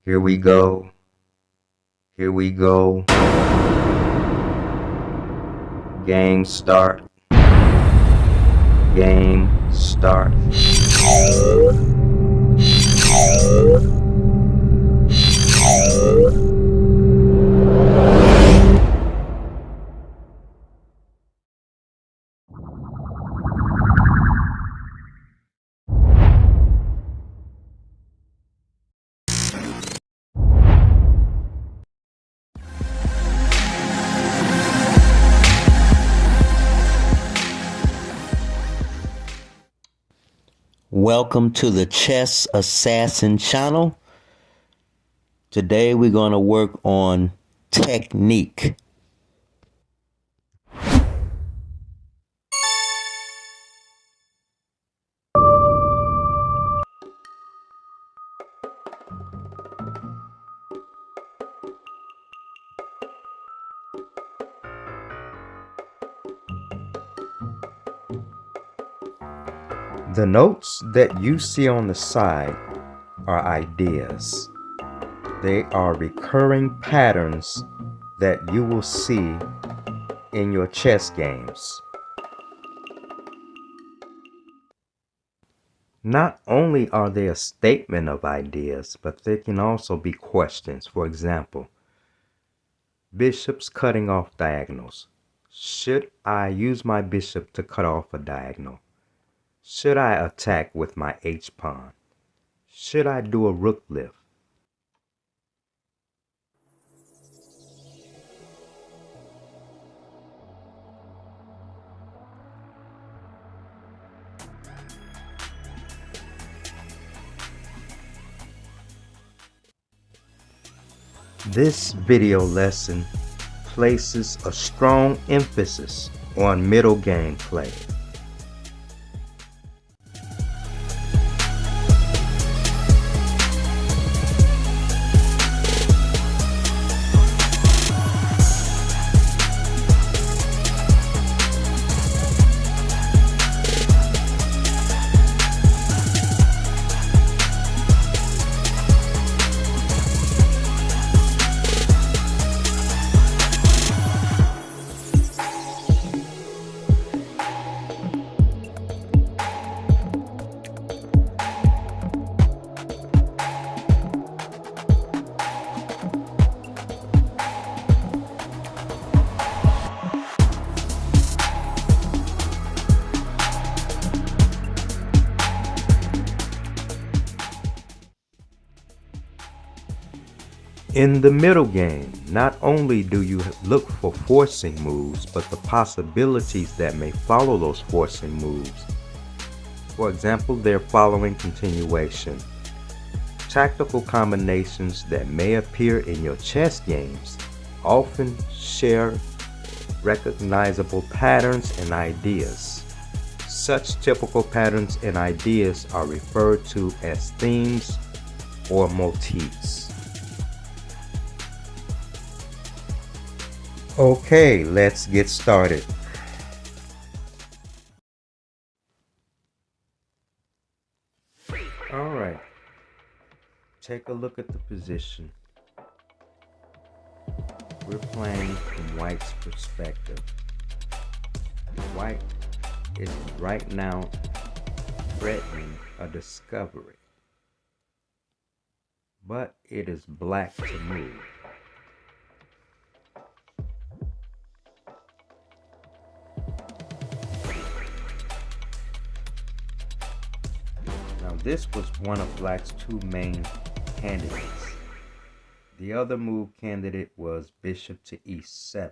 Here we go. Here we go. Game start. Game start. Welcome to the Chess Assassin channel. Today we're going to work on technique. The notes that you see on the side are ideas. They are recurring patterns that you will see in your chess games. Not only are they a statement of ideas, but they can also be questions. For example, bishops cutting off diagonals. Should I use my bishop to cut off a diagonal? Should I attack with my h-pawn? Should I do a rook lift? This video lesson places a strong emphasis on middle game play. In the middle game, not only do you look for forcing moves, but the possibilities that may follow those forcing moves. For example, they're following continuation. Tactical combinations that may appear in your chess games often share recognizable patterns and ideas. Such typical patterns and ideas are referred to as themes or motifs. Okay, let's get started. All right, take a look at the position. We're playing from White's perspective. White is right now threatening a discovery, but it is Black to move. Now this was one of Black's two main candidates. The other move candidate was bishop to e7.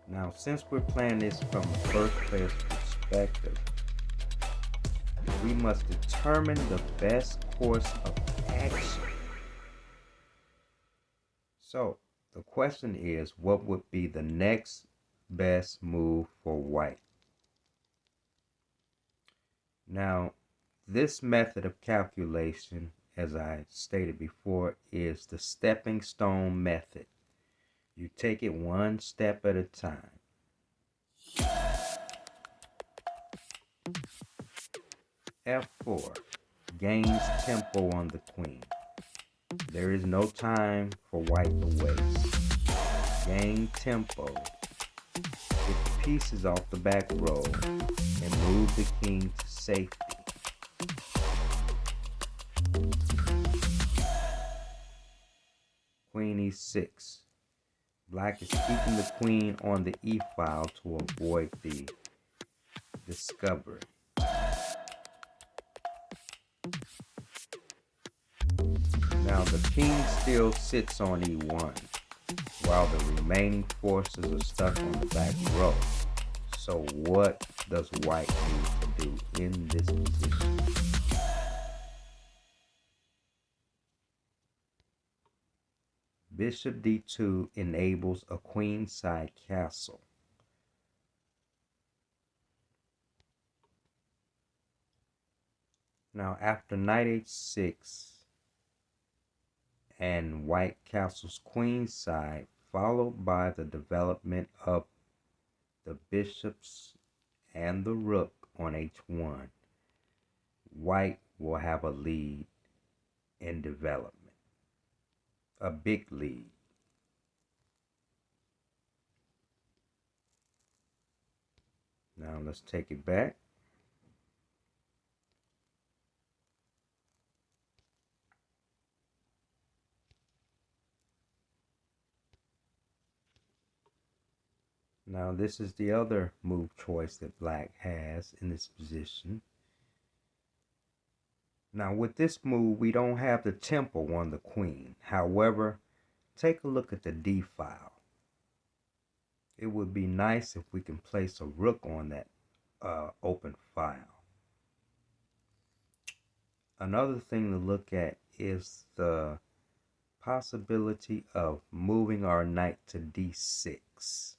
Now, since we're playing this from the first player's perspective, we must determine the best course of action. So, the question is, what would be the next best move for White? Now, this method of calculation, as I stated before, is the stepping stone method. You take it one step at a time. F4 gains tempo on the queen. There is no time for white to waste. Gain tempo. Get the pieces off the back row and move the king to safety. Queen e6. Black is keeping the queen on the e file to avoid the discovery. Now the king still sits on e1 while the remaining forces are stuck on the back row. So what does white need to do in this position? Bishop d2 enables a queenside castle. Now after knight h6 and white castles queenside, followed by the development of the bishops and the rook on h1, white will have a lead in development. A big lead. Now let's take it back. Now this is the other move choice that black has in this position. Now with this move, we don't have the tempo on the queen. However, take a look at the d file. It would be nice if we can place a rook on that open file. Another thing to look at is the possibility of moving our knight to d6.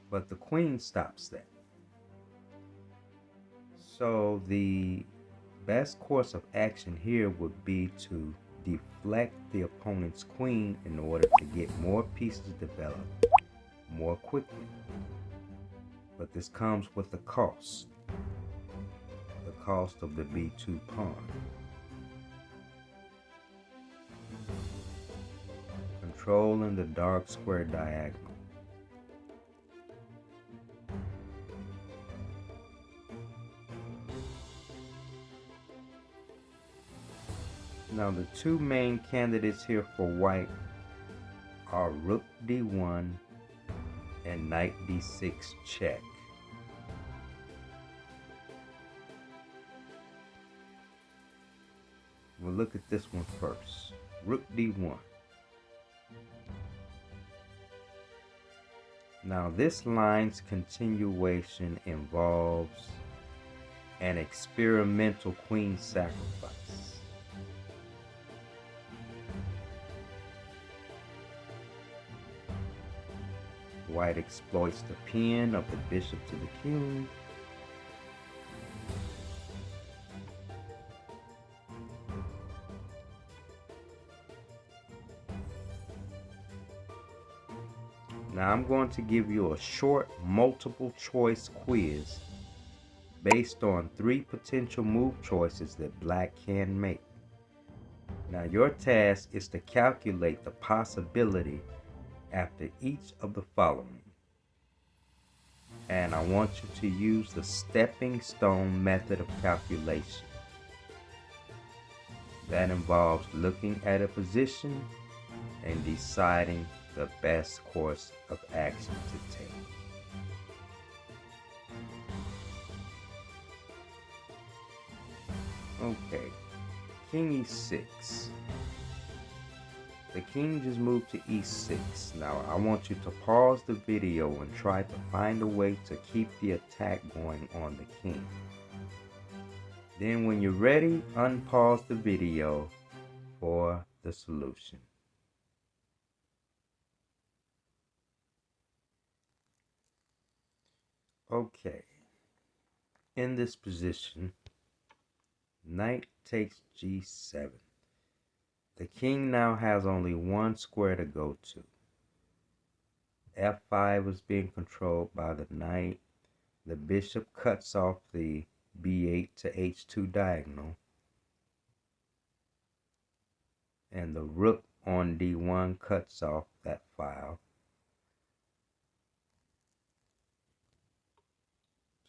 But the queen stops that. So the best course of action here would be to deflect the opponent's queen in order to get more pieces developed more quickly. But this comes with a cost. The cost of the b2 pawn. Controlling the dark square diagonal. Now the two main candidates here for white are rook d1 and knight d6 check. We'll look at this one first. Rook d1. Now this line's continuation involves an experimental queen sacrifice. White exploits the pin of the bishop to the king. Now I'm going to give you a short multiple choice quiz based on 3 potential move choices that black can make. Now your task is to calculate the possibility after each of the following. And I want you to use the stepping stone method of calculation. That involves looking at a position and deciding the best course of action to take. Okay, king e6. The king just moved to e6. Now I want you to pause the video and try to find a way to keep the attack going on the king. Then when you're ready, unpause the video for the solution. Okay, in this position, knight takes g7. The king now has only one square to go to. f5 is being controlled by the knight. The bishop cuts off the b8 to h2 diagonal, and the rook on d1 cuts off that file.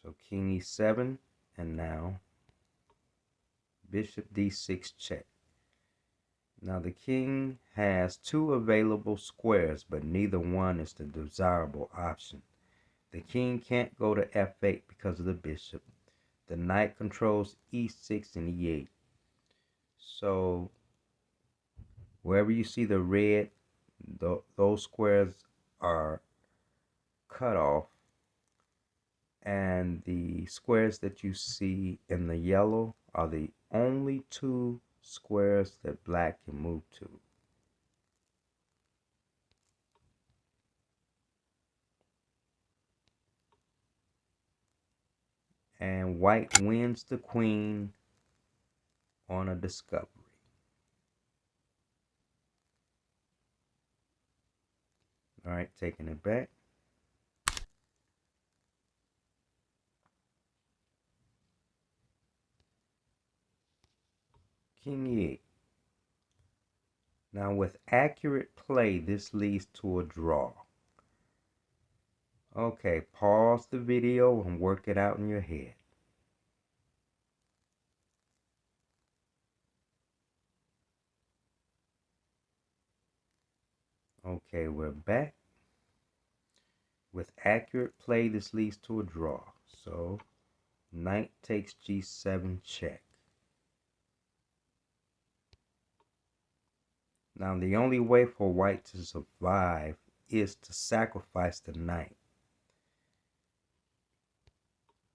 So king e7, and now bishop d6 check. Now the king has two available squares, but neither one is the desirable option. The king can't go to f8 because of the bishop. The knight controls e6 and e8. So wherever you see the red, those squares are cut off. And the squares that you see in the yellow are the only two squares that black can move to. And white wins the queen on a discovery. All right, taking it back. King e8. Now with accurate play, this leads to a draw. Okay, pause the video and work it out in your head. Okay, we're back. With accurate play, this leads to a draw. So, knight takes g7 check. Now, the only way for white to survive is to sacrifice the knight.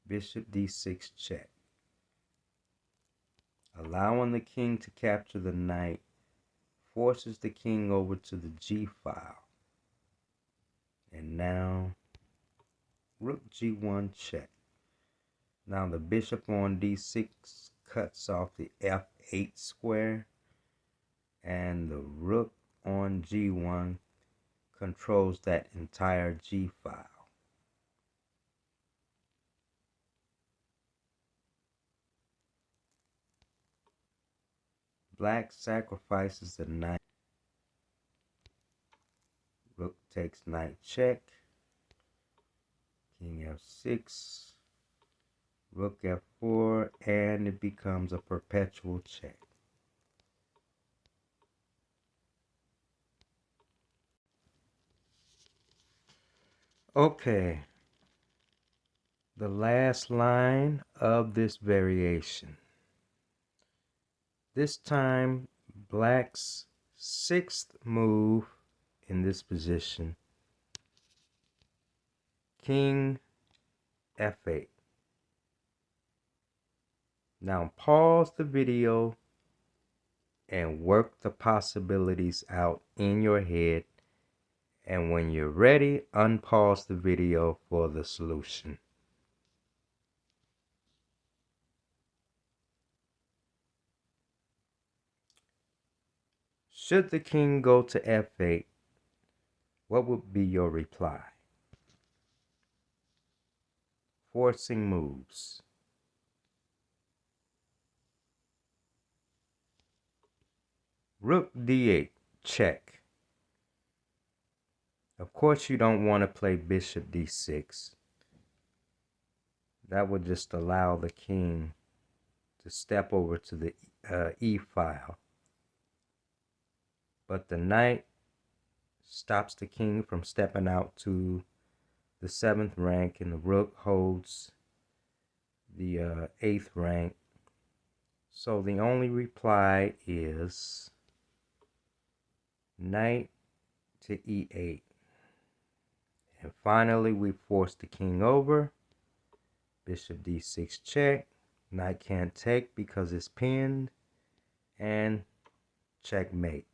Bishop d6 check. Allowing the king to capture the knight forces the king over to the g file. And now, rook g1 check. Now the bishop on d6 cuts off the f8 square, and the rook on g1 controls that entire g file. Black sacrifices the knight. Rook takes knight check. King f6. Rook f4, and it becomes a perpetual check. Okay, the last line of this variation. This time, black's sixth move in this position, king f8. Now pause the video and work the possibilities out in your head, and when you're ready, unpause the video for the solution. Should the king go to f8, what would be your reply? Forcing moves. Rook d8, check. Of course you don't want to play bishop d6. That would just allow the king to step over to the e file. But the knight stops the king from stepping out to the 7th rank, and the rook holds the 8th rank. So the only reply is knight to e8. And finally, we force the king over. Bishop d6 check. Knight can't take because it's pinned. And checkmate.